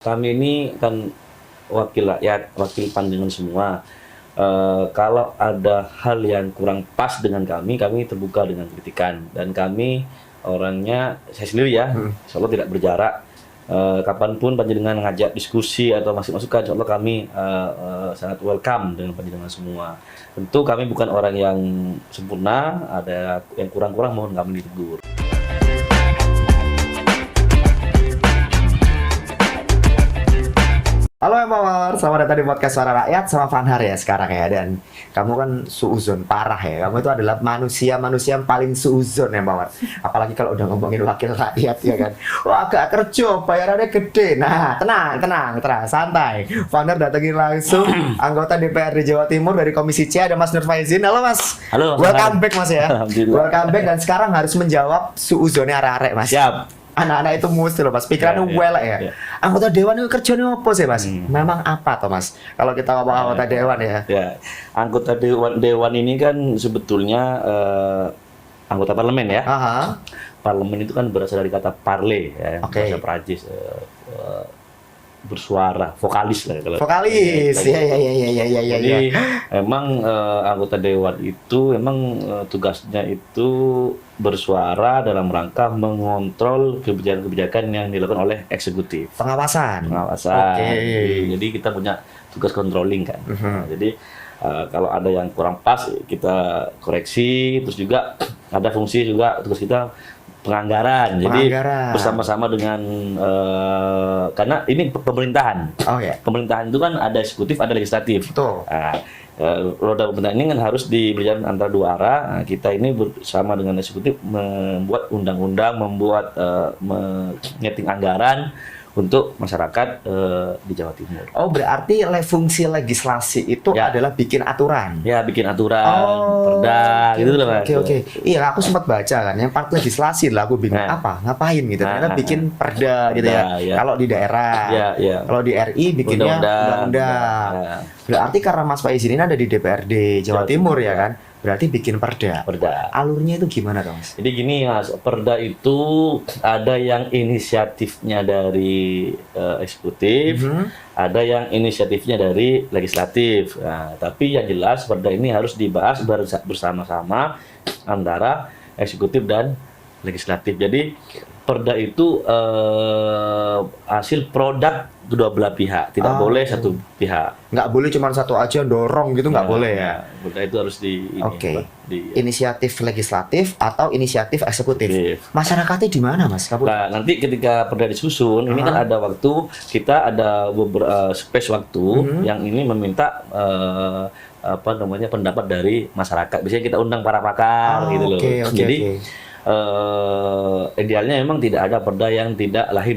Kami ini kan wakil rakyat, wakil pandangan semua. Kalau ada hal yang kurang pas dengan kami terbuka dengan kritikan. Dan kami orangnya, saya sendiri ya, insya Allah tidak berjarak. Kapanpun panjenengan ngajak diskusi atau masih masukan, insya Allah kami sangat welcome dengan panjenengan semua. Tentu kami bukan orang yang sempurna, ada yang kurang-kurang mohon kami ditegur. Halo Emawar, selamat datang di podcast Suara Rakyat sama Fanhar ya sekarang ya. Dan kamu kan suuzon parah ya. Kamu itu adalah manusia yang paling suuzon ya Emawar. Apalagi kalau udah ngomongin wakil rakyat ya kan. Wah agak kerja, bayarannya gede. Nah tenang, santai. Fanhar datengin langsung anggota DPRD Jawa Timur dari Komisi C, ada Mas Nur Faizin. Halo Mas. Halo. Welcome back Mas ya. Alhamdulillah. Welcome back, dan sekarang harus menjawab suuzonnya arek-arek Mas. Siap. Anak-anak itu mesti loh Mas, pikirannya welek ya. Anggota dewan itu kerjanya apa sih Mas? Memang apa toh Mas? Kalau kita ngomong anggota dewan ya. Ya, anggota dewan ini kan sebetulnya anggota parlemen ya. Aha. Parlemen itu kan berasal dari kata parler ya, Oke. bahasa Prancis, bersuara, vokalis lah kalau. Vokalis. Ya, Ya. Jadi emang anggota dewan itu emang tugasnya itu bersuara dalam rangka mengontrol kebijakan-kebijakan yang dilakukan oleh eksekutif. Pengawasan. Pengawasan. Oke. Jadi kita punya tugas controlling kan. Mhm. Nah, jadi kalau ada yang kurang pas kita koreksi. Terus juga ada fungsi juga tugas kita penganggaran. Jadi Penganggaran. bersama-sama dengan karena ini pemerintahan. Oh ya. Pemerintahan itu kan ada eksekutif, ada legislatif. Betul. Nah, roda pemerintahan ini kan harus berjalan antara dua arah. Nah, kita ini bersama dengan eksekutif membuat undang-undang, membuat menyeting anggaran untuk masyarakat di Jawa Timur. Oh berarti fungsi legislasi itu Ya. adalah bikin aturan. Ya, bikin aturan, perda, gitu loh Mas. Oke. Iya, aku sempat baca kan, yang part legislasi lah, aku bingung Nah. apa, ngapain gitu. Ternyata Nah. bikin perda gitu ya. Perda, ya. Kalau di daerah, Ya. kalau di RI bikinnya undang-undang. Ya, Berarti karena Mas Faizin ini ada di DPRD Jawa Jawa Timur Timur, ya kan, berarti bikin perda. perda. Alurnya itu gimana dong Mas? Jadi gini Mas, perda itu ada yang inisiatifnya dari eksekutif, ada yang inisiatifnya dari legislatif. Nah, tapi yang jelas perda ini harus dibahas bersama-sama antara eksekutif dan legislatif. Jadi perda itu hasil produk kedua belah pihak, tidak boleh satu pihak. Nggak boleh cuma satu aja dorong gitu, nggak boleh ya. Perda itu harus Oke. Inisiatif legislatif atau inisiatif eksekutif. Eksekutif. Masyarakatnya di mana Mas? Nah, nanti ketika perda disusun, ini kan ada waktu, kita ada beberapa space waktu yang ini meminta pendapat dari masyarakat. Biasanya kita undang para pakar gitu loh. Oke. Jadi idealnya memang tidak ada perda yang lahir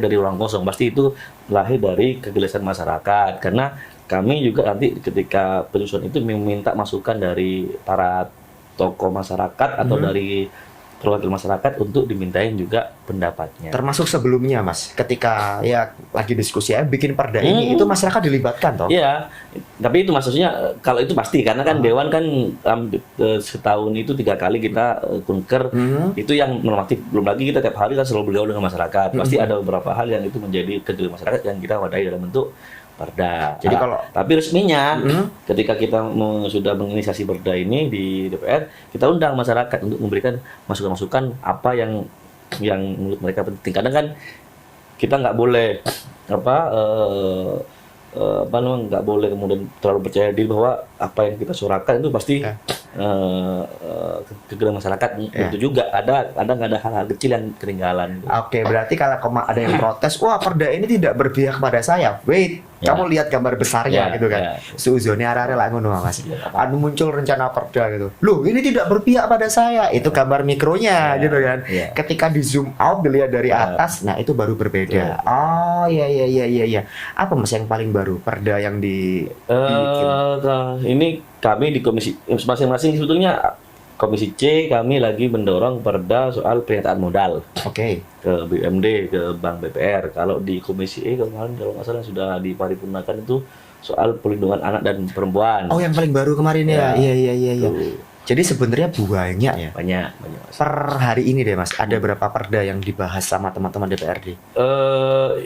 dari ruang kosong. Pasti itu lahir dari kegelisahan masyarakat. Karena kami juga nanti ketika penyusunan itu meminta masukan dari para tokoh masyarakat atau dari perwakilan masyarakat untuk dimintain juga pendapatnya. Termasuk sebelumnya Mas, ketika ya lagi diskusi ya bikin perda ini, itu masyarakat dilibatkan toh? Iya, tapi itu maksudnya kalau itu pasti karena kan dewan kan setahun itu 3 kali kita kunker, itu yang normatif. Belum lagi kita tiap hari kan selalu bergaul dengan masyarakat. Pasti ada beberapa hal yang itu menjadi kejutan masyarakat yang kita wadahi dalam bentuk perda. Jadi tapi resminya ketika kita sudah menginisiasi perda ini di DPR, kita undang masyarakat untuk memberikan masukan-masukan apa yang menurut mereka penting. Kadang kan kita nggak boleh nggak boleh kemudian terlalu percaya diri bahwa apa yang kita suarakan itu pasti kegeran masyarakat. Itu juga ada nggak ada hal-hal kecil yang ketinggalan. Oke, berarti kalau ada yang protes, wah perda ini tidak berpihak pada saya. Wait, kamu lihat gambar besarnya gitu kan. Suuzonnya arah-arah lah ngono Mas. Anu muncul rencana perda gitu. Loh, ini tidak berpihak pada saya. Itu gambar mikronya gitu kan. Ketika di zoom out dilihat dari atas, nah itu baru berbeda. Oh, iya. Apa Mas yang paling baru perda yang dibikin? Ini kami di komisi masing-masing sebetulnya Komisi C kami lagi mendorong perda soal pernyataan modal. Oke. Ke BUMD, ke Bank BPR. Kalau di Komisi E kemarin kalau nggak salah sudah diparipurnakan itu soal perlindungan anak dan perempuan. Oh, yang paling baru kemarin ya. Iya. Tuh. Jadi sebenarnya banyak ya. Banyak Mas. Per hari ini deh Mas, ada berapa perda yang dibahas sama teman-teman DPRD?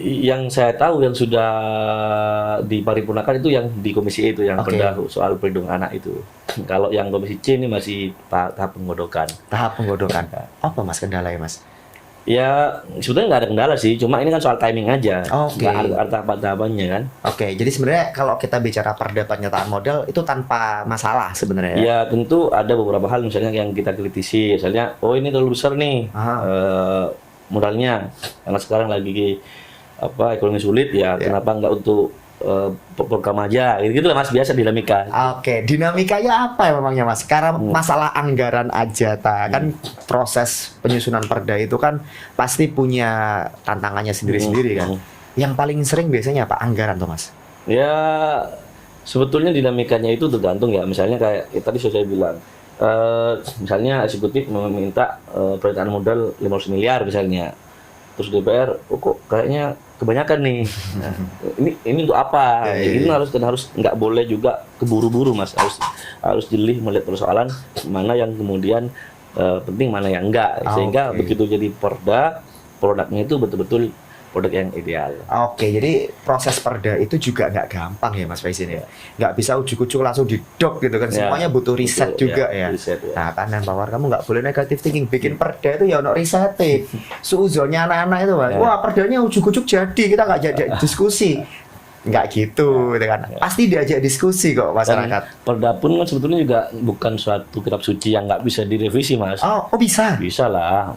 Yang saya tahu yang sudah diparipurnakan itu yang di Komisi E itu yang Oke. perda soal perlindungan anak itu. Kalau yang Komisi C ini masih tahap penggodokan. Tahap penggodokan. Apa Mas kendalanya Mas? Ya sebetulnya nggak ada kendala sih, cuma ini kan soal timing aja. Oke. Nggak ada tahapan-tahapannya kan. Oke, jadi sebenarnya kalau kita bicara perda pernyataan modal itu tanpa masalah sebenarnya ya. Ya tentu ada beberapa hal misalnya yang kita kritisi, misalnya oh ini terlalu besar nih modalnya, karena sekarang lagi ekonomi sulit ya, kenapa nggak untuk program aja, gitu lah Mas, biasa dinamika. Oke, dinamikanya apa ya memangnya Mas? Karena masalah anggaran aja, kan proses penyusunan perda itu kan pasti punya tantangannya sendiri-sendiri kan. Yang paling sering biasanya apa? Anggaran tuh Mas? Ya sebetulnya dinamikanya itu tergantung ya, misalnya kayak tadi sudah saya bilang, misalnya eksekutif meminta pernyataan modal 500 miliar misalnya, terus DPR kok kayaknya kebanyakan nih. Nah, ini untuk apa? Ini harus nggak boleh juga keburu-buru Mas, harus jeli melihat persoalan mana yang kemudian penting, mana yang enggak, sehingga begitu jadi produknya itu betul-betul produk yang ideal. Oke, jadi proses perda itu juga nggak gampang ya Mas Faizin ya. Nggak bisa ujuk-ujuk langsung didok gitu kan. Semuanya butuh riset juga ya. Riset, ya. Nah, Tahanan Power kamu nggak boleh negatif thinking. Bikin perda itu ya ono riset. Suuzonnya anak-anak itu Mas. Wah, perdanya ujuk-ujuk jadi, kita nggak jadi diskusi. Nggak gitu, gitu kan. Pasti diajak diskusi kok masyarakat. Perda pun kan sebetulnya juga bukan suatu kitab suci yang nggak bisa direvisi Mas. Oh bisa? Bisa lah.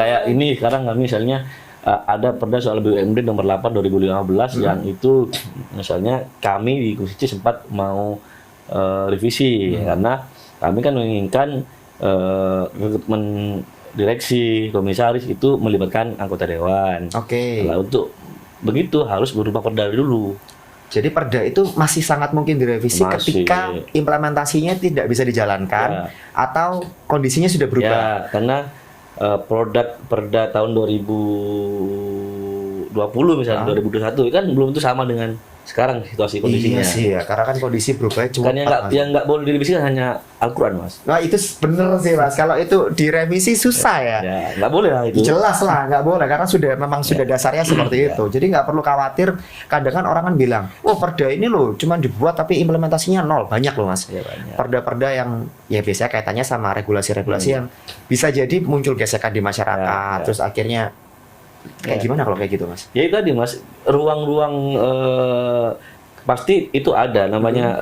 Kayak ini sekarang kami misalnya ada perda soal BUMD nomor 8 2015 yang itu misalnya kami di Komisi C sempat mau revisi karena kami kan menginginkan rekrutmen direksi komisaris itu melibatkan anggota dewan. Oke. Nah, untuk begitu harus berubah perda dulu. Jadi perda itu masih sangat mungkin direvisi ketika implementasinya tidak bisa dijalankan atau kondisinya sudah berubah. Ya, karena produk perda tahun 2020 misalnya 2021 kan belum tentu sama dengan sekarang situasi kondisinya. Iya sih ya, karena kan kondisi berubah cuma kan yang nggak boleh direvisi kan hanya Al-Quran Mas. Nah itu bener sih Mas, kalau itu direvisi susah ya. Ya nggak boleh lah itu. Jelas lah nggak boleh karena memang sudah dasarnya seperti itu. Jadi nggak perlu khawatir. Kadang kan orang kan bilang, oh perda ini loh cuma dibuat tapi implementasinya nol. Banyak loh Mas. Ya, banyak. Perda-perda yang ya biasanya kaitannya sama regulasi-regulasi yang bisa jadi muncul gesekan di masyarakat. Terus akhirnya kayak gimana kalau kayak gitu Mas? Ya itu tadi Mas, ruang-ruang pasti itu ada namanya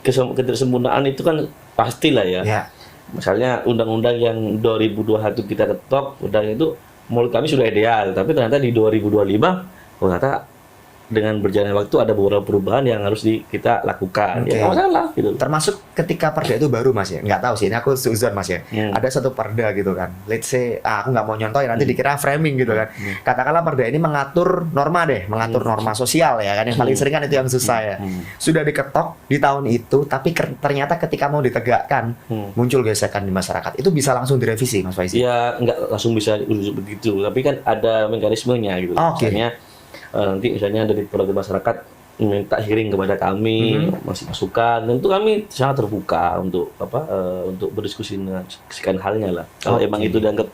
ketidaksempurnaan itu kan pastilah ya. Misalnya undang-undang yang 2021 kita ketok, udah itu menurut kami sudah ideal, tapi ternyata di 2025 ternyata dengan berjalannya waktu ada beberapa perubahan yang harus kita lakukan. Ya nggak masalah gitu. Termasuk ketika perda itu baru Mas ya, nggak tahu sih, ini aku suzon Mas ya. Ada satu perda gitu kan, let's say aku nggak mau nyontohin nanti dikira framing gitu kan. Katakanlah perda ini mengatur norma mengatur norma sosial ya kan, yang paling sering kan itu yang susah ya. Sudah diketok di tahun itu, tapi ternyata ketika mau ditegakkan muncul gesekan di masyarakat, itu bisa langsung direvisi Mas Faizi? Ya nggak langsung bisa begitu, tapi kan ada mekanismenya gitu. Misalnya nanti misalnya dari perwakilan masyarakat minta hearing kepada kami, masih masukan, tentu kami sangat terbuka untuk untuk berdiskusi dengan sekian halnya lah. Kalau emang itu dianggap,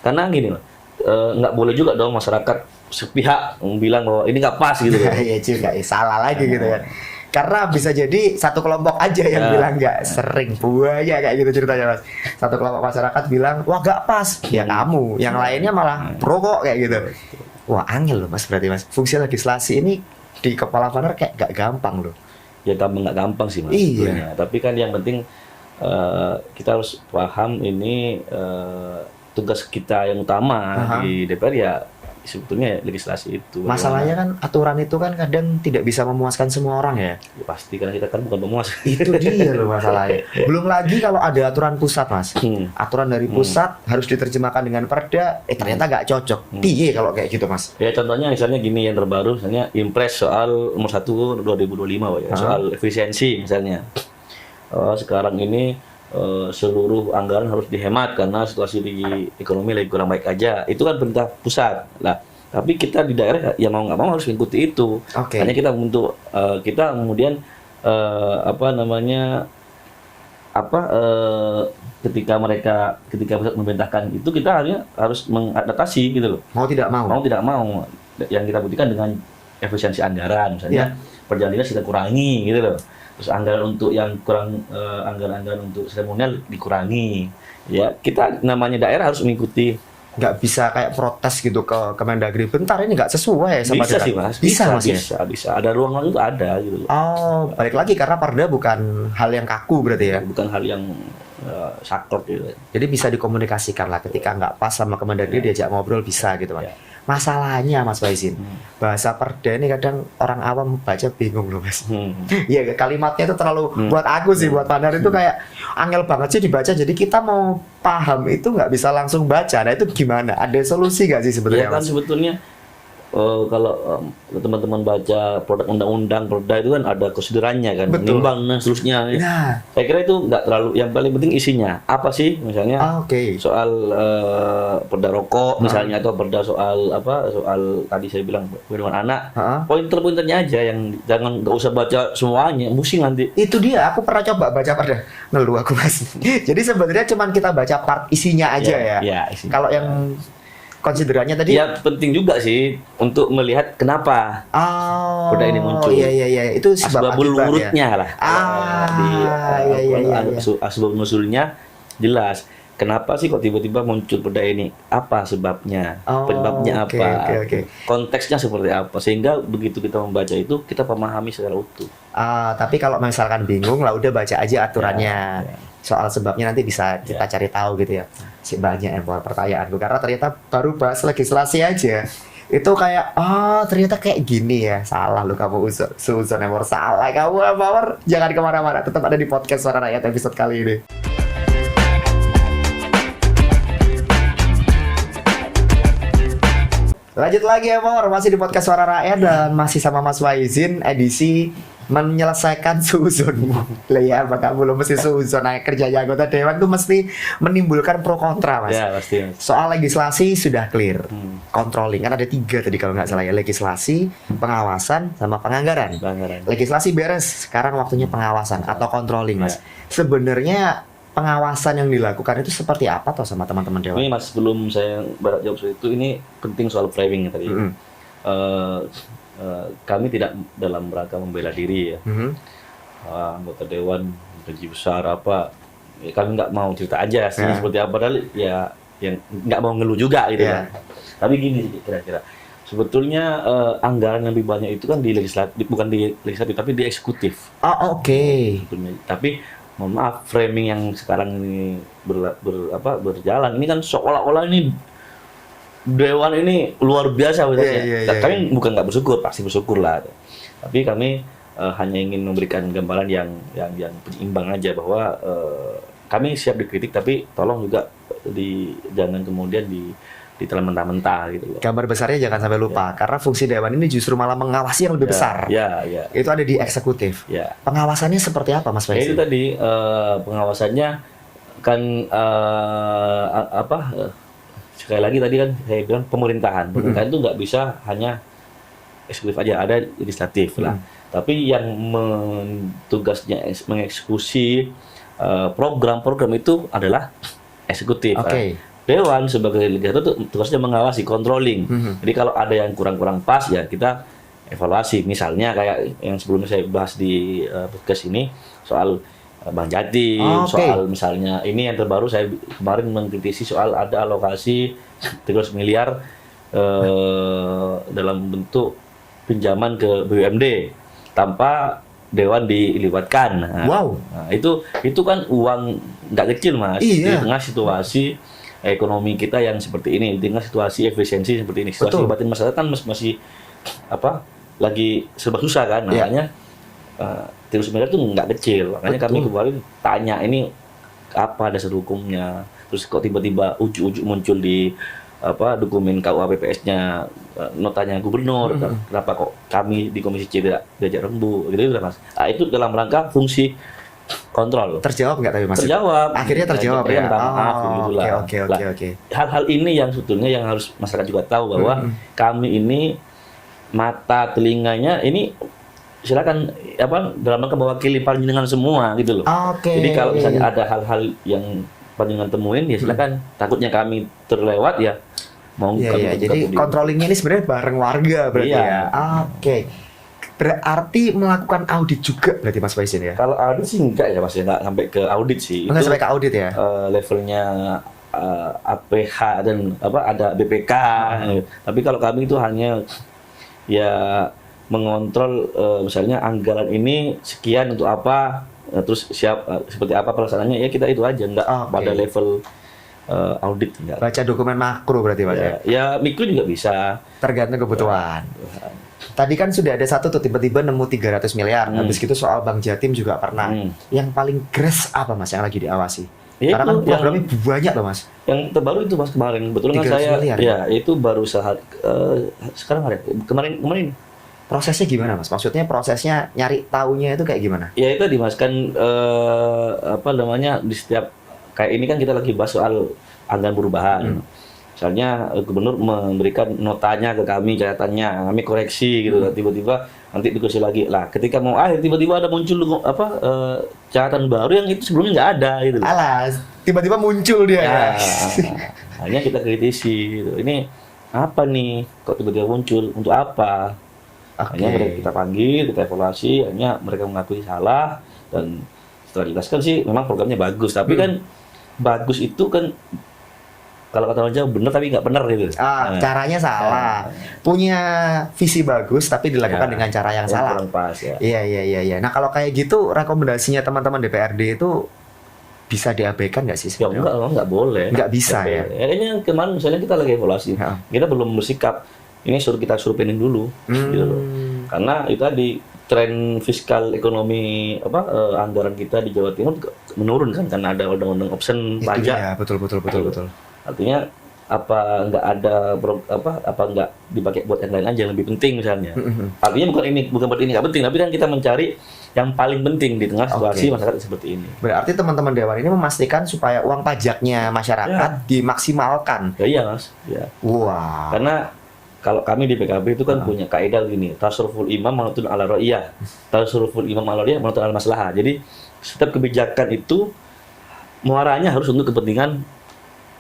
karena gini lah, nggak boleh juga dong masyarakat sepihak bilang bahwa ini nggak pas gitu. Iya juga, salah lagi gitu kan. Karena bisa jadi satu kelompok aja yang bilang nggak, sering buaya kayak gitu ceritanya Mas. Satu kelompok masyarakat bilang wah nggak pas, ya kamu, yang lainnya malah pro kok kayak gitu. Wah angel loh Mas, berarti Mas fungsi legislasi ini di kepala Vaner kayak gak gampang loh. Ya nggak gampang sih Mas. Iya. Tapi kan yang penting kita harus paham ini tugas kita yang utama di DPR ya sebetulnya legislasi itu. Masalahnya kan aturan itu kan kadang tidak bisa memuaskan semua orang ya. Ya pasti, karena kita kan bukan pemuas. Itu dia loh masalahnya. Belum lagi kalau ada aturan pusat Mas. Aturan dari pusat harus diterjemahkan dengan perda, ternyata nggak cocok. Piye kalau kayak gitu Mas? Ya contohnya misalnya gini yang terbaru, misalnya Impres soal nomor 1 2025 ya, soal efisiensi misalnya. Sekarang ini seluruh anggaran harus dihemat karena situasi di ekonomi lagi kurang baik aja. Itu kan perintah pusat. Lah, tapi kita di daerah ya mau nggak mau harus mengikuti itu. Hanya kita untuk kita kemudian ketika pusat memerintahkan itu kita harus mengadaptasi gitu loh. Mau tidak mau. Yang kita buktikan dengan efisiensi anggaran, misalnya perjalanan dinas kita kurangi gitu loh. Terus anggaran untuk yang kurang, anggaran untuk seremonial dikurangi. Ya, kita namanya daerah harus mengikuti. Nggak bisa kayak protes gitu ke Kemendagri, bentar ini nggak sesuai sama bisa sih Mas, bisa. Ada ruang itu ada gitu loh. Oh, balik lagi karena Perda bukan hal yang kaku berarti ya? Bukan hal yang saklek gitu. Jadi bisa dikomunikasikan lah ketika nggak pas sama Kemendagri diajak ngobrol bisa gitu Mas. Masalahnya Mas Faizin, bahasa Perda ini kadang orang awam baca bingung loh Mas. Iya, kalimatnya itu terlalu buat aku sih, buat Pandar itu kayak angel banget sih dibaca. Jadi kita mau paham itu nggak bisa langsung baca. Nah itu gimana? Ada solusi nggak sih sebetulnya? Ya kan Mas? sebetulnya kalau teman-teman baca produk undang-undang Perda itu kan ada konsiderannya kan, menimbang dan seterusnya. Nah, saya kira itu nggak terlalu, yang paling penting isinya apa sih, misalnya soal Perda rokok misalnya, atau Perda soal tadi saya bilang perlindungan anak, pointer-pointernya aja, yang jangan nggak usah baca semuanya, pusing nanti. Itu dia, aku pernah coba baca Perda, ngeluh aku Mas. Jadi sebenarnya cuman kita baca part isinya aja ya. Kalau yang konsiderannya tadi ya penting juga sih untuk melihat kenapa Perda ini muncul. Iya, itu asbab urutnya lah. Asbab nusulnya jelas. Kenapa sih kok tiba-tiba muncul Perda ini? Apa sebabnya? Penyebabnya apa? Konteksnya seperti apa? Sehingga begitu kita membaca itu kita memahami secara utuh. Tapi kalau misalkan bingung lah udah baca aja aturannya. Soal sebabnya nanti bisa kita cari tahu gitu ya. Banyak yang pertanyaanku karena ternyata baru bahas legislasi aja itu kayak ternyata kayak gini ya. Salah lu kamu Suzon Emor, salah kamu Emor. Jangan kemana-mana, tetap ada di podcast Suara Rakyat episode kali ini. Lanjut lagi Emor, masih di podcast Suara Rakyat dan masih sama Mas Faizin edisi menyelesaikan suzonmu. Lah ya, maka belum mesti suzon. Nah, kerjanya anggota dewan itu mesti menimbulkan pro kontra, Mas. Ya, pasti. Soal legislasi sudah clear. Controlling kan ada 3 tadi kalau nggak salah ya, legislasi, pengawasan, sama penganggaran. Legislasi beres, sekarang waktunya pengawasan atau controlling, Mas. Sebenarnya pengawasan yang dilakukan itu seperti apa toh sama teman-teman dewan? Ini Mas, sebelum saya jawab soal itu, ini penting soal framing tadi. Kami tidak dalam rangka membela diri ya. Anggota dewan gaji besar apa, ya kami nggak mau cerita aja seperti apa, padahal ya yang nggak mau ngeluh juga gitu kan. Tapi gini kira-kira, sebetulnya anggaran yang lebih banyak itu kan di legislatif, bukan di legislatif tapi di eksekutif. Tapi mohon maaf, framing yang sekarang ini berjalan ini kan seolah-olah ini dewan ini luar biasa kami bukan nggak bersyukur, pasti bersyukur lah. Tapi kami hanya ingin memberikan gambaran yang penyeimbang aja, bahwa kami siap dikritik, tapi tolong juga jangan kemudian ditelan mentah-mentah gitu loh. Gambar besarnya jangan sampai lupa, karena fungsi dewan ini justru malah mengawasi yang lebih besar. Itu ada di eksekutif. Pengawasannya seperti apa, Mas Faisal? Itu tadi pengawasannya kan sekali lagi tadi kan saya bilang pemerintahan itu nggak bisa hanya eksekutif aja, ada legislatif lah. Tapi yang tugasnya mengeksekusi program-program itu adalah eksekutif. Dewan sebagai legislatif tugasnya mengawasi, controlling. Jadi kalau ada yang kurang-kurang pas ya kita evaluasi. Misalnya kayak yang sebelumnya saya bahas di podcast ini soal Bang Jatim, soal misalnya ini yang terbaru saya kemarin mengkritisi soal ada alokasi 300 miliar dalam bentuk pinjaman ke BUMD tanpa dewan dilibatkan. Nah, itu kan uang nggak kecil, Mas. Di tengah situasi ekonomi kita yang seperti ini, di tengah situasi efisiensi seperti ini, situasi batin masyarakat kan masih lagi serba susah kan, makanya 300 miliar itu nggak kecil. Makanya kami kemarin tanya ini apa dasar hukumnya, terus kok tiba-tiba ujuk-ujuk muncul di dokumen KUA PPS-nya, notanya gubernur, kenapa kok kami di Komisi C tidak diajak rembu, gitu Mas. Itu dalam rangka fungsi kontrol. Terjawab nggak tapi Mas? Terjawab. Akhirnya terjawab ya. Oke. Hal-hal ini yang sebetulnya yang harus masyarakat juga tahu, bahwa kami ini mata telinganya ini silakan dalam rangka mewakili panjenengan semua gitu loh. Oke. Jadi kalau misalnya ada hal-hal yang panjenengan temuin ya silakan. Takutnya kami terlewat ya mau Iya, kami iya. buka Jadi video. controllingnya ini sebenarnya bareng warga berarti Iya. ya. Oke. Berarti melakukan audit juga berarti Mas Faizin ya? Kalau audit sih enggak ya Mas, ya enggak sampai ke audit sih. Enggak sampai ke audit ya? Levelnya APH dan ada BPK. Tapi kalau kami itu hanya ya mengontrol misalnya anggaran ini sekian untuk apa, terus seperti apa pelaksanaannya ya kita itu aja, enggak pada level audit enggak. Baca dokumen makro berarti Mas ya? Ya mikro juga bisa. Tergantung kebutuhan. Tadi kan sudah ada satu tuh tiba-tiba nemu 300 miliar. Habis gitu soal Bank Jatim juga pernah. Yang paling gres apa Mas yang lagi diawasi? Ya, karena kan programnya banyak loh Mas. Yang terbaru itu Mas kemarin. Kebetulan 300 saya miliar, ya itu baru sekarang ada kemarin. Prosesnya gimana Mas? Maksudnya prosesnya nyari taunya itu kayak gimana? Ya itu Mas kan di setiap kayak ini kan kita lagi bahas soal anggaran perubahan. Misalnya gubernur memberikan notanya ke kami, catatannya, kami koreksi gitu. Tiba-tiba nanti dikoreksi lagi. Lah, ketika mau akhir tiba-tiba ada muncul catatan baru yang itu sebelumnya nggak ada gitu. Alas, tiba-tiba muncul dia ya. Hanya kita kritisi gitu. Ini apa nih? Kok tiba-tiba muncul? Untuk apa? Hanya mereka kita panggil, kita evaluasi, hanya mereka mengakui salah dan setelah dijelaskan sih memang programnya bagus, tapi kan bagus itu kan kalau kata orang Jawa benar tapi nggak benar gitu. Caranya salah. Punya visi bagus tapi dilakukan dengan cara yang salah. Kurang pas ya. Iya. Nah kalau kayak gitu rekomendasinya teman-teman DPRD itu bisa diabaikan nggak sih sebenarnya? Ya enggak boleh. Nggak bisa ya. Ini kemarin misalnya kita lagi evaluasi, kita belum bersikap. Ini kita suruh pending dulu, gitu loh. Karena itu tadi tren fiskal ekonomi anggaran kita di Jawa Timur menurun kan karena ada undang-undang option pajak. Iya, betul. Artinya apa nggak dipakai buat yang lain aja yang lebih penting misalnya. Artinya bukan berarti ini nggak penting, tapi kan kita mencari yang paling penting di tengah situasi masyarakat seperti ini. Berarti teman-teman Dewan ini memastikan supaya uang pajaknya masyarakat dimaksimalkan. Ya, iya Mas. Ya. Wah. Karena kalau kami di PKB itu kan punya kaidah gini, tasarruful imam manutun ala ra'iyah. Tasarruful imam ala ra'iyah manutun ala maslahah. Jadi setiap kebijakan itu muaranya harus untuk kepentingan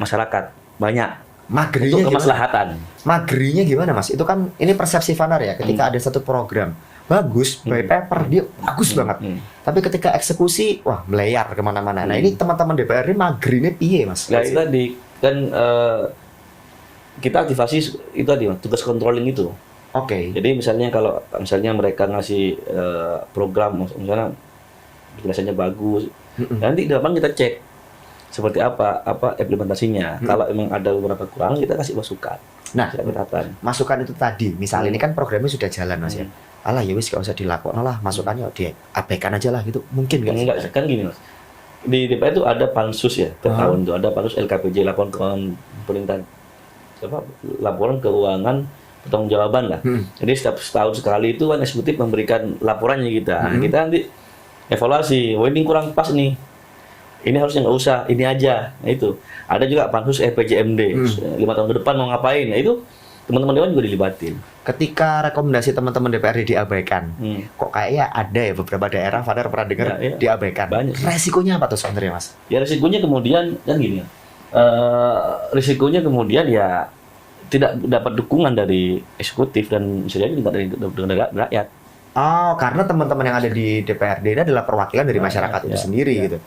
masyarakat banyak. Magrinya untuk kemaslahatan. Magrinya gimana Mas? Itu kan ini persepsi Vanar ya. Ketika ada satu program bagus, by paper dia bagus banget. Tapi ketika eksekusi, wah melayar kemana-mana. Nah ini teman-teman DPR ini magrinya piye Mas? Nah itu tadi kan kita aktivasi itu tadi tugas controlling itu. Oke. Jadi kalau misalnya mereka ngasih program misalnya penjelasannya bagus, nanti di depan kita cek seperti apa implementasinya. Kalau memang ada beberapa kekurangan kita kasih masukan. Nah, masukan itu tadi, misalnya ini kan programnya sudah jalan Mas ya. Alah ya wis gak usah dilakukan lah, masukannya diabaikan aja lah gitu. Mungkin enggak kan gini Mas. Di DPR itu ada pansus ya, per tahun itu ada pansus LKPJ, laporan pemerintahan laporan keuangan pertanggungjawaban lah. Jadi setiap setahun sekali itu kan eksekutif memberikan laporannya kita. Kita nanti evaluasi, ini kurang pas nih. Ini harusnya nggak usah, ini aja. Nah itu. Ada juga pansus RPJMD, 5 tahun ke depan mau ngapain. Nah itu teman-teman Dewan juga dilibatin. Ketika rekomendasi teman-teman DPRD diabaikan, kok kayaknya ada ya beberapa daerah, Father pernah dengar diabaikan. Banyak. Resikonya apa tuh sebenarnya Mas? Ya resikonya kemudian kan gini. Risikonya kemudian ya tidak dapat dukungan dari eksekutif dan bisa jadi tidak dari rakyat. Oh, karena teman-teman yang ada di DPRD ini adalah perwakilan dari masyarakat itu sendiri gitu.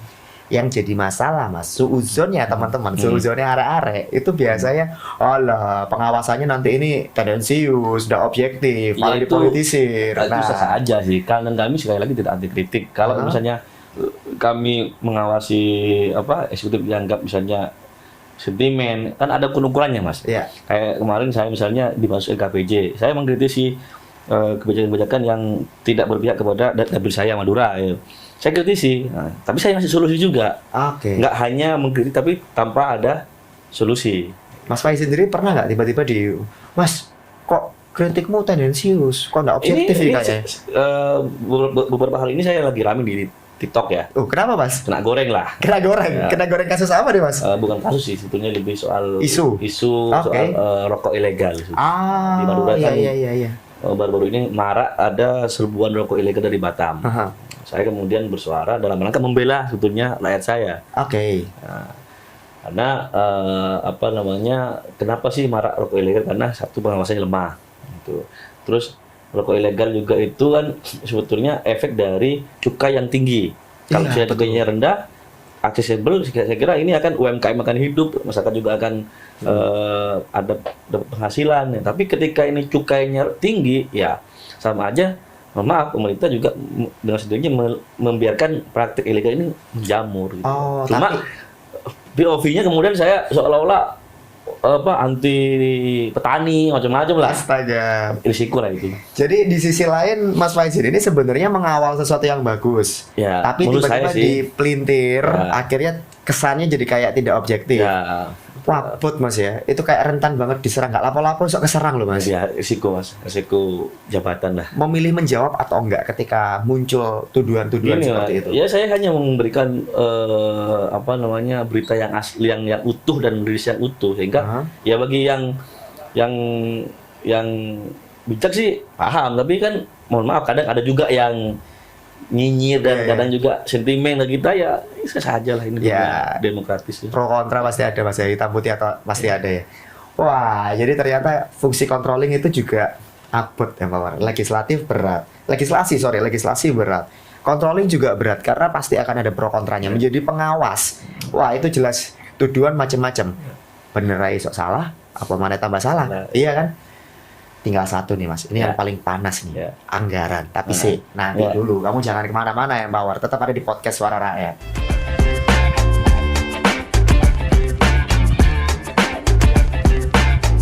Yang jadi masalah Mas, suuzonnya teman-teman, suuzonnya arek-arek itu biasanya alah pengawasannya nanti ini tendensius, tidak objektif, malah dipolitisir. Itu sah aja sih. Karena kami sekali lagi tidak anti kritik. Kalau misalnya kami mengawasi eksekutif dianggap misalnya sentimen, kan ada ukurannya Mas. Iya. Kayak kemarin saya misalnya di pansus LKPJ, saya mengkritisi kebijakan-kebijakan yang tidak berpihak kepada dapil saya Madura. Ya. Saya kritisi, tapi saya ngasih solusi juga. Nggak hanya mengkritik, tapi tanpa ada solusi. Mas Faiz sendiri pernah nggak tiba-tiba Mas, kok kritikmu tendensius, kok nggak objektif ini kayaknya? Beberapa hari ini saya lagi rame di TikTok ya. Kenapa Mas? Kena goreng lah. Kena goreng kasus apa nih Mas? Bukan kasus sih, sebetulnya lebih soal isu soal rokok ilegal. Di Madura kan. Iya. baru-baru ini marak ada serbuan rokok ilegal dari Batam. Aha. Saya kemudian bersuara dalam rangka membela sebetulnya rakyat saya. Oke. Nah, karena apa namanya, kenapa sih marak rokok ilegal? Karena satu, pengawasannya lemah. Gitu. Terus rokok ilegal juga itu kan sebetulnya efek dari cukai yang tinggi. Kalau Iya, cukainya rendah, aksesibel, saya kira ini akan UMKM akan hidup, masyarakat juga akan ada dapat penghasilan. Ya. Tapi ketika ini cukainya tinggi, ya sama aja. Mohon maaf, pemerintah juga dengan sendirinya membiarkan praktik ilegal ini menjamur. Gitu. Oh, Cuma POV-nya kemudian saya seolah-olah anti petani macam-macam lah. astaga. Risiko lah itu. Jadi di sisi lain Mas Faizin ini sebenarnya mengawal sesuatu yang bagus. Ya, Tapi menurut tiba-tiba saya sih. dipelintir, Ya. akhirnya kesannya jadi kayak tidak objektif. Ya, Wabut Mas ya. Itu kayak rentan banget diserang, nggak lapo-lapo sok keserang loh Mas. ya risiko mas, risiko jabatan lah. Memilih menjawab atau enggak ketika muncul tuduhan-tuduhan Gini, seperti Mas. itu. Ya saya hanya memberikan berita yang asli, yang utuh dan rilis yang utuh, sehingga Aha. ya bagi yang yang bijak sih paham, tapi kan mohon maaf kadang ada juga yang nyinyir dan Iya, iya. kadang juga sentimen lah kita, ya bisa saja lah, ini Ya. juga demokratis. Pro kontra pasti ada Mas ya, hitam putih atau pasti ada ya. Wah, jadi ternyata fungsi controlling itu juga abot ya Pak. Legislatif berat. Legislasi berat. Controlling juga berat karena pasti akan ada pro kontranya. Menjadi pengawas. Wah, itu jelas tuduhan macam-macam. Bener aja sok salah, apa mana tambah salah. Nah. Iya kan? Tinggal satu nih Mas, ini Ya. yang paling panas nih, Ya. anggaran. Tapi Nah. sih, nanti Ya. dulu, kamu jangan kemana-mana ya Mbak War, tetap ada di podcast Suara Rakyat.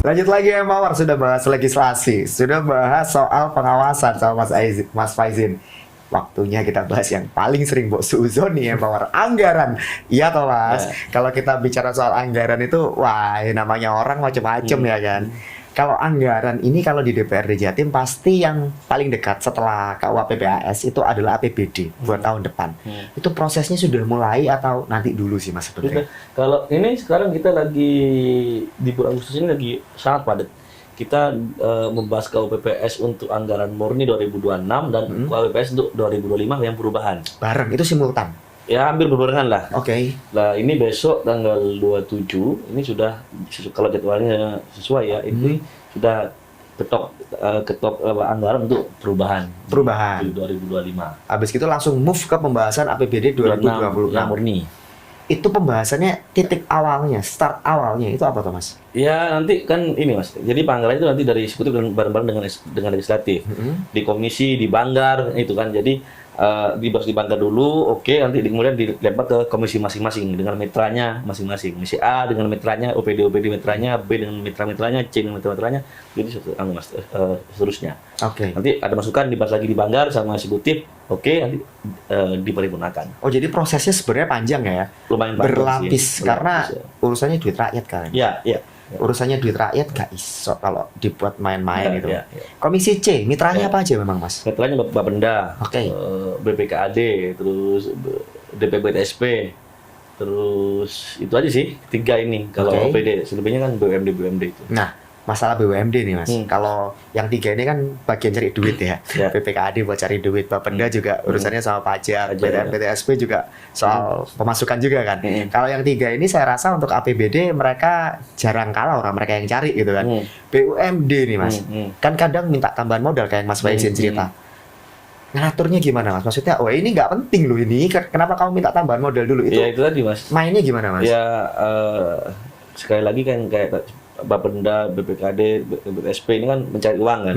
Lanjut lagi ya Mbak War, sudah bahas legislasi, sudah bahas soal pengawasan sama Mas Faizin. Waktunya kita bahas yang paling sering Mbok Suuzon nih ya Mbak War, anggaran. Iya toh Mas, kalau kita bicara soal anggaran itu, wah namanya orang macam-macam ya kan. Kalau anggaran ini kalau di DPRD Jatim pasti yang paling dekat setelah KUA PPAS itu adalah APBD buat tahun depan. Itu prosesnya sudah mulai atau nanti dulu sih Mas sebenarnya? Sudah. Kalau ini sekarang kita lagi di bulan Agustus ini lagi sangat padat. Kita membahas KUPPS untuk anggaran murni 2026 dan KUPPS untuk 2025 yang perubahan. Bareng, itu simultan. Ya hampir berbarengan lah. Oke. Nah ini besok tanggal 27 ini sudah, kalau jadwalnya sesuai ya, ini sudah ketok anggaran untuk perubahan. Perubahan. Di 2025. Habis itu langsung move ke pembahasan APBD 2026. yang murni. Itu pembahasannya titik awalnya, start awalnya itu apa tuh Mas? Ya nanti kan ini Mas. Jadi anggaran itu nanti dari eksekutif dan bareng-bareng dengan legislatif. Di komisi, di Banggar itu kan. Jadi dibahas di Banggar dulu, oke, nanti kemudian dilempar ke komisi masing-masing dengan mitranya masing-masing. Komisi A dengan mitranya, OPD mitranya, B dengan mitra-mitranya, C dengan mitra-mitranya, jadi seterusnya. Oke. Nanti ada masukan dibahas lagi di Banggar sama eksekutif, oke, nanti diparipurnakan. Oh jadi prosesnya sebenarnya panjang ya? Lumayan panjang Berlapis sih. karena Berlapis, ya. urusannya duit rakyat kan? Ya. Urusannya duit rakyat gak iso kalau dibuat main-main itu. Ya. Komisi C, mitranya Ya. apa aja memang Mas? Mitranya Bapenda, Oke. BPKAD, terus DPBTSP, terus itu aja sih, 3 ini. Kalau Oke. OPD, selebihnya kan BUMD itu. Nah, masalah BUMD nih Mas. Kalau yang 3 ini kan bagian cari duit ya. Ya. BPKAD buat cari duit, Bapenda juga urusannya sama pajak, Pajak, ya. BTSP juga soal pemasukan juga kan. Hmm. Kalau yang 3 ini saya rasa untuk APBD mereka jarang kalah orang mereka yang cari gitu kan. BUMD nih Mas. Kan kadang minta tambahan modal kayak Mas Faizin cerita. Ngaturnya gimana Mas? Maksudnya, oh ini nggak penting loh ini. Kenapa kamu minta tambahan modal dulu itu? Ya itu tadi Mas. Mainnya gimana Mas? Ya sekali lagi kan kayak Bapenda, BPKD, BTSP ini kan mencari uang kan.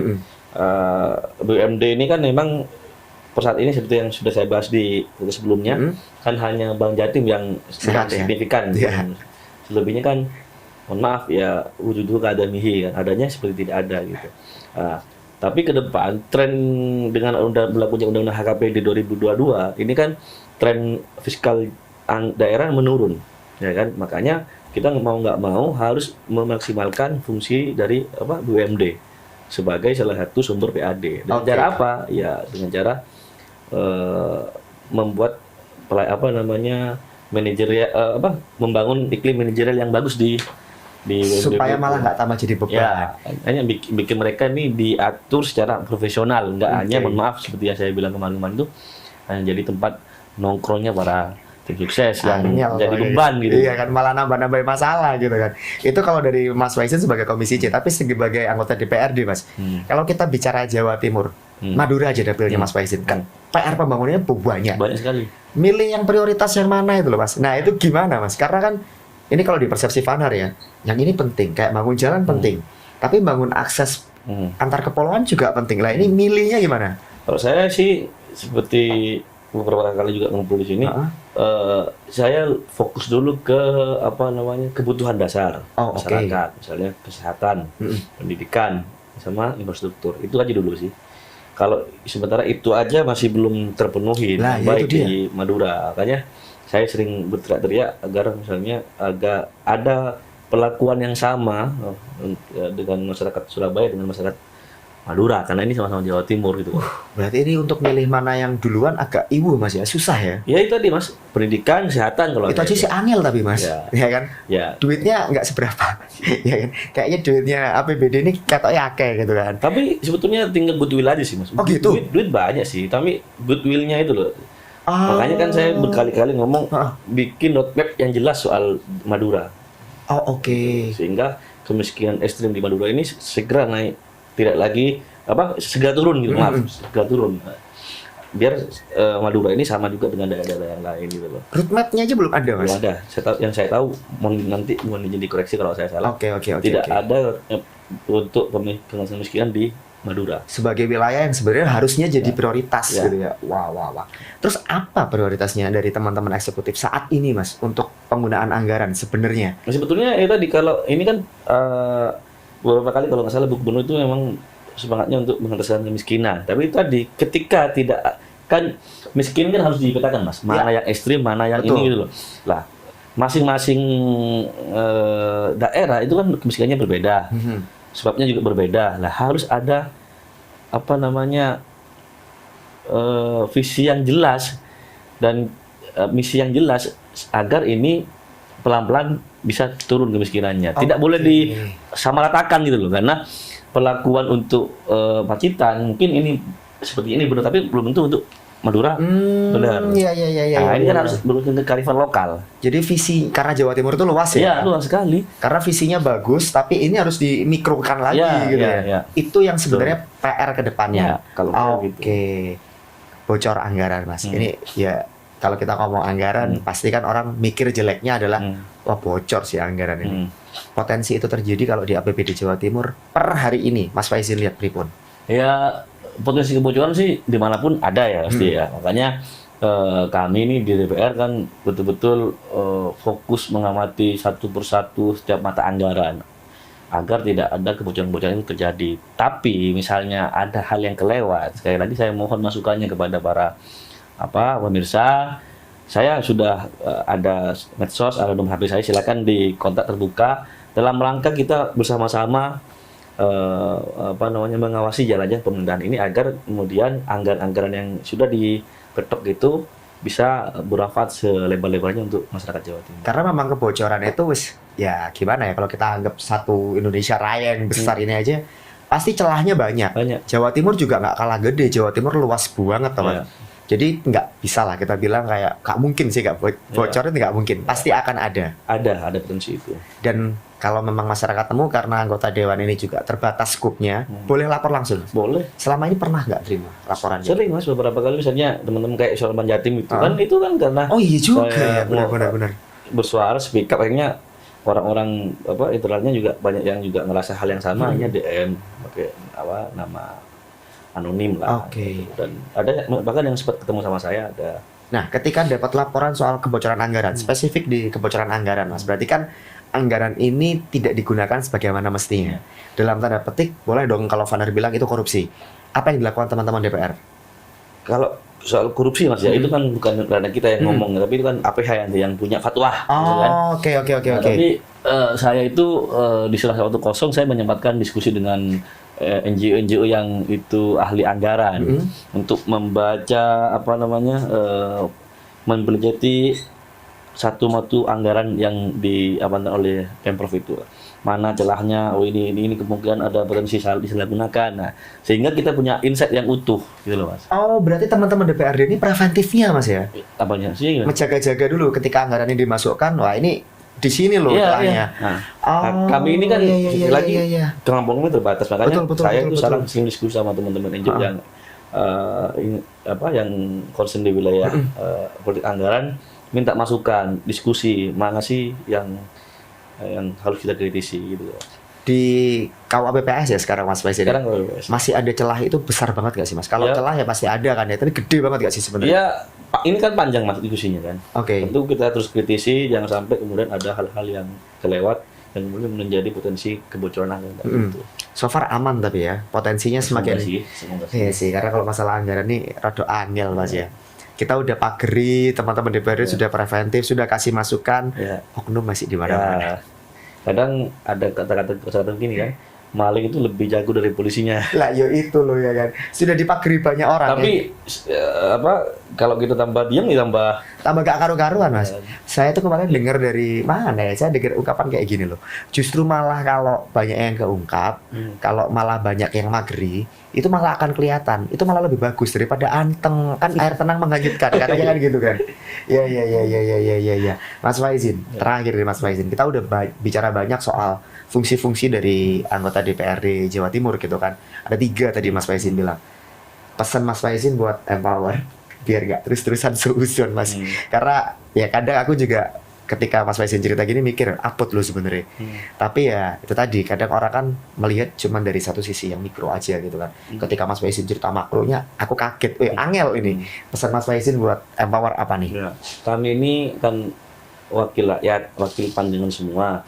BUMD ini kan memang per saat ini seperti yang sudah saya bahas di sebelumnya, kan hanya Bank Jatim yang Sehat, ya? signifikan. Iya. Selebihnya kan, mohon maaf ya, wujud kadamihi kan, adanya seperti tidak ada gitu. Tapi ke depan tren dengan berlakunya Undang-Undang HKP di 2022 ini kan tren fiskal daerah menurun, ya kan? Makanya kita mau nggak mau harus memaksimalkan fungsi dari BUMD sebagai salah satu sumber PAD. Dengan cara apa? Ya dengan cara membuat manajerial, membangun iklim manajerial yang bagus di supaya malah nggak tambah jadi beban. Ya, hanya bikin mereka ini diatur secara profesional, nggak hanya mohon maaf seperti yang saya bilang kemarin-kemarin itu hanya jadi tempat nongkrongnya para tim sukses yang jadi beban gitu. Iya kan, malah nambah-nambah masalah gitu kan. Itu kalau dari Mas Faizin sebagai Komisi C, tapi sebagai anggota DPRD Mas. Kalau kita bicara Jawa Timur, Madura aja dapilnya Mas Faizin kan. PR pembangunannya banyak. Banyak sekali. Milih yang prioritas yang mana itu loh Mas. Nah, itu gimana Mas? Karena kan ini kalau di persepsi Vanar ya, yang ini penting, kayak bangun jalan penting. Tapi bangun akses antar kepulauan juga penting. Lah ini milihnya gimana? Kalau saya sih seperti beberapa kali juga ngumpul di sini, saya fokus dulu ke kebutuhan dasar masyarakat, misalnya kesehatan, pendidikan, sama infrastruktur. Itu aja dulu sih. Kalau sementara itu aja masih belum terpenuhi, baik di Madura, makanya saya sering berteriak-teriak agar misalnya agak ada perlakuan yang sama dengan masyarakat Surabaya dengan masyarakat Madura, karena ini sama-sama Jawa Timur gitu. Berarti ini untuk milih mana yang duluan agak Mas ya, susah ya? Ya itu tadi Mas, pendidikan, kesehatan kalau itu aja sih angel tapi Mas, ya kan? Ya. Duitnya nggak seberapa, ya kan? Kayaknya duitnya APBD ini katanya akeh gitu kan? Tapi sebetulnya tinggal goodwill aja sih Mas. Oh gitu? Duit banyak sih, tapi goodwillnya itu loh. Makanya kan saya berkali-kali ngomong bikin roadmap yang jelas soal Madura. Oke. Sehingga kemiskinan ekstrim di Madura ini segera naik, tidak lagi segera turun gitu, segera turun. Biar Madura ini sama juga dengan daerah-daerah yang lain gitu loh. Roadmapnya aja belum ada Mas? Belum ada. Yang saya tahu, nanti mohon izin dikoreksi kalau saya salah. Oke. Tidak ada untuk kemiskinan di Madura sebagai wilayah yang sebenarnya harusnya jadi prioritas gitu ya. Wah. Terus apa prioritasnya dari teman-teman eksekutif saat ini Mas untuk penggunaan anggaran sebenarnya? Nah, sebetulnya tadi kalau ini kan beberapa kali kalau nggak salah Bu Gubernur itu memang semangatnya untuk mengentaskan kemiskinan. Tapi itu tadi ketika tidak kan miskin kan harus dipetakan Mas. Mana yang ekstrim, mana yang ini gitu loh. Lah, masing-masing daerah itu kan kemiskinannya berbeda. Sebabnya juga berbeda. Lah harus ada visi yang jelas dan misi yang jelas agar ini pelan-pelan bisa turun kemiskinannya. Tidak boleh disamaratakan gitu loh, karena perlakuan untuk Pacitan mungkin ini seperti ini benar, tapi belum tentu untuk Madura benar. Iya. Nah, ini kan harus berujung ke kearifan lokal. Jadi visi, karena Jawa Timur itu luas ya? Iya, luas sekali. Karena visinya bagus, tapi ini harus dimikrokan lagi gitu ya. Itu yang sebenarnya PR ke depannya. Oke. Bocor anggaran Mas. Ini ya kalau kita ngomong anggaran, pasti kan orang mikir jeleknya adalah wah bocor sih anggaran ini. Potensi itu terjadi kalau di APBD Jawa Timur per hari ini, Mas Faizin lihat pripun? Ya, potensi kebocoran sih dimanapun ada ya pasti ya. Makanya kami ini di DPR kan betul-betul fokus mengamati satu persatu setiap mata anggaran agar tidak ada kebocoran-kebocoran yang terjadi. Tapi misalnya ada hal yang kelewat, sekali lagi saya mohon masukannya kepada para pemirsa. Saya sudah ada medsos, ada nomor HP saya, silakan di kontak terbuka dalam rangka kita bersama-sama mengawasi jalannya pemerintahan ini agar kemudian anggaran-anggaran yang sudah diketok itu bisa bermanfaat selebar-lebarnya untuk masyarakat Jawa Timur. Karena memang kebocoran itu ya gimana ya, kalau kita anggap satu Indonesia Raya yang besar ini aja pasti celahnya banyak. Jawa Timur juga nggak kalah gede, Jawa Timur luas banget teman. Jadi nggak bisa lah kita bilang kayak nggak mungkin sih bocorin, nggak mungkin, pasti akan ada potensi itu. Dan kalau memang masyarakat temu karena anggota dewan ini juga terbatas skupnya, boleh lapor langsung? Boleh. Selama ini pernah nggak terima laporannya? Sering Mas, beberapa kali misalnya teman-teman kayak Sulman Jatim itu kan karena iya juga ya, benar-benar bersuara speak up, akhirnya orang-orang internalnya juga banyak yang juga ngerasa hal yang sama, hanya DM pakai nama anonim lah. Gitu. Dan ada bahkan yang sempat ketemu sama saya ada. Nah, ketika dapat laporan soal kebocoran anggaran, spesifik di kebocoran anggaran Mas, berarti kan anggaran ini tidak digunakan sebagaimana mestinya. Dalam tanda petik, boleh dong kalau Vanar bilang itu korupsi. Apa yang dilakukan teman-teman DPR? Kalau soal korupsi Mas ya, itu kan bukan karena kita yang ngomong, tapi itu kan APH yang punya fatwa. Oke. Tapi saya itu di salah satu kosong saya menyempatkan diskusi dengan NGO yang itu ahli anggaran untuk membaca mempelajari satu matu anggaran yang diamankan oleh Pemprov itu. Mana celahnya, oh ini kemungkinan ada potensi salah disalahgunakan. Nah, sehingga kita punya insight yang utuh gitu loh, Mas. Oh, berarti teman-teman DPRD ini preventifnya, Mas ya? Apanya sih? Menjaga-jaga dulu ketika anggaran ini dimasukkan, wah ini di sini loh celahnya. Nah, Oh, kami ini kan lagi iya. kemampuannya terbatas, makanya Betul, saya itu betul. sekarang sering diskusi sama teman-teman NGO yang yang concern di wilayah politik anggaran, minta masukan, diskusi mana sih yang harus kita kritisi gitu. Di KUA PPS ya sekarang Mas Faizin. Sekarang Masih ada celah itu besar banget gak sih Mas? Kalau Ya. celah ya pasti ada kan ya, tapi gede banget gak sih sebenarnya? ya ini kan panjang Mas diskusinya kan. Oke. Tentu kita terus kritisi, jangan sampai kemudian ada hal-hal yang kelewat yang kemudian menjadi potensi kebocoran anggaran gitu. So far aman tapi ya, potensinya semakin. Semoga Iya sih, karena kalau masalah anggaran ini rada angel Mas ya. Kita udah pageri, teman-teman DPRD sudah preventif, sudah kasih masukan, Ya. oknum masih di mana-mana. Kadang ada kata-kata gini kan, maling itu lebih jago dari polisinya. Lah yo itu loh ya kan. Sudah dipageri banyak orang. Tapi kalau kita tambah diam ya tambah gak karu-karuan Mas. Saya tuh kemarin dengar dari mana ya? Saya dengar ungkapan kayak gini loh. Justru malah kalau banyak yang keungkap, kalau malah banyak yang mageri, itu malah akan kelihatan. Itu malah lebih bagus daripada anteng. Kan air tenang menghanyutkan, katanya kan gitu kan. Ya. Mas Faizin, terakhir nih Mas Faizin. Kita udah bicara banyak soal fungsi-fungsi dari anggota DPRD Jawa Timur gitu kan. Ada 3 tadi Mas Faizin bilang. Pesan Mas Faizin buat Empower biar gak terus-terusan seuzon Mas. Karena ya kadang aku juga ketika Mas Faizin cerita gini mikir apot loh sebenarnya. Tapi ya itu tadi kadang orang kan melihat cuman dari satu sisi yang mikro aja gitu kan. Ketika Mas Faizin cerita makronya aku kaget. Angel ini. Pesan Mas Faizin buat Empower apa nih? Ya. Kami ini kan wakil rakyat, wakil pandangan semua.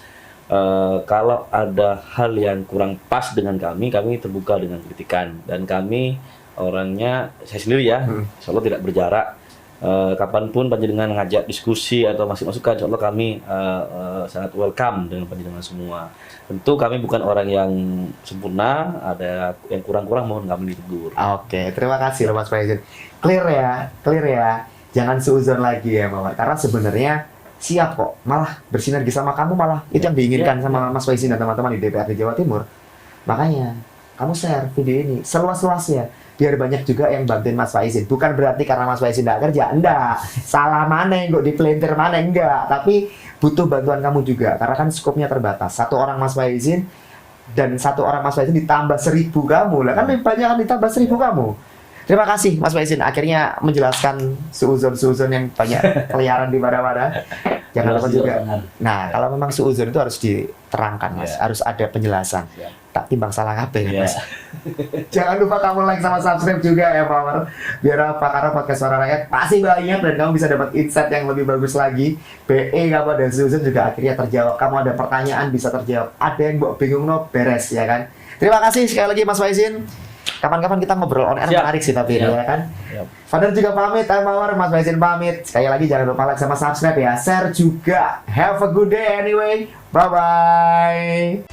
Kalau ada hal yang kurang pas dengan kami terbuka dengan kritikan, dan kami orangnya, saya sendiri ya, insya Allah tidak berjarak. Kapanpun panjenengan ngajak diskusi atau masih masukan, insya Allah kami sangat welcome dengan panjenengan semua. Tentu kami bukan orang yang sempurna, ada yang kurang-kurang mohon kami ditegur. Oke, terima kasih loh Mas Faizin. Clear ya. Jangan seuzon lagi ya Mama. Karena sebenarnya siap kok, malah bersinergi sama kamu malah itu yang diinginkan sama Mas Faizin dan teman-teman di DPRD Jawa Timur. Makanya kamu share video ini seluas-luasnya biar banyak juga yang bantuin Mas Faizin. Bukan berarti karena Mas Faizin tidak kerja, enggak. Salah mana yang kok dipelintir mana enggak. Tapi butuh bantuan kamu juga karena kan skopnya terbatas. 1 orang Mas Faizin dan 1 orang Mas Faizin ditambah 1.000 kamu lah kan lebih banyak kan ditambah 1.000 kamu. Terima kasih Mas Faizin akhirnya menjelaskan seuzon-seuzon yang banyak keliaran di mana-mana. Jangan lupa juga. Nah, kalau memang seuzon itu harus diterangkan Mas, harus ada penjelasan. Tak timbang salah kabeh ya Mas. Jangan lupa kamu like sama subscribe juga ya Power. Biar apa? Karena podcast Suara Rakyat pasti banyak dan kamu bisa dapat insight yang lebih bagus lagi. BE kamu dan seuzon juga akhirnya terjawab. Kamu ada pertanyaan bisa terjawab. Ada yang mbok bingung no beres ya kan. Terima kasih sekali lagi Mas Faizin. Kapan-kapan kita ngobrol on air menarik sih tapi ya kan. Father juga pamit, Empower, Mas Faizin pamit. Sekali lagi jangan lupa like sama subscribe ya. Share juga. Have a good day anyway. Bye bye.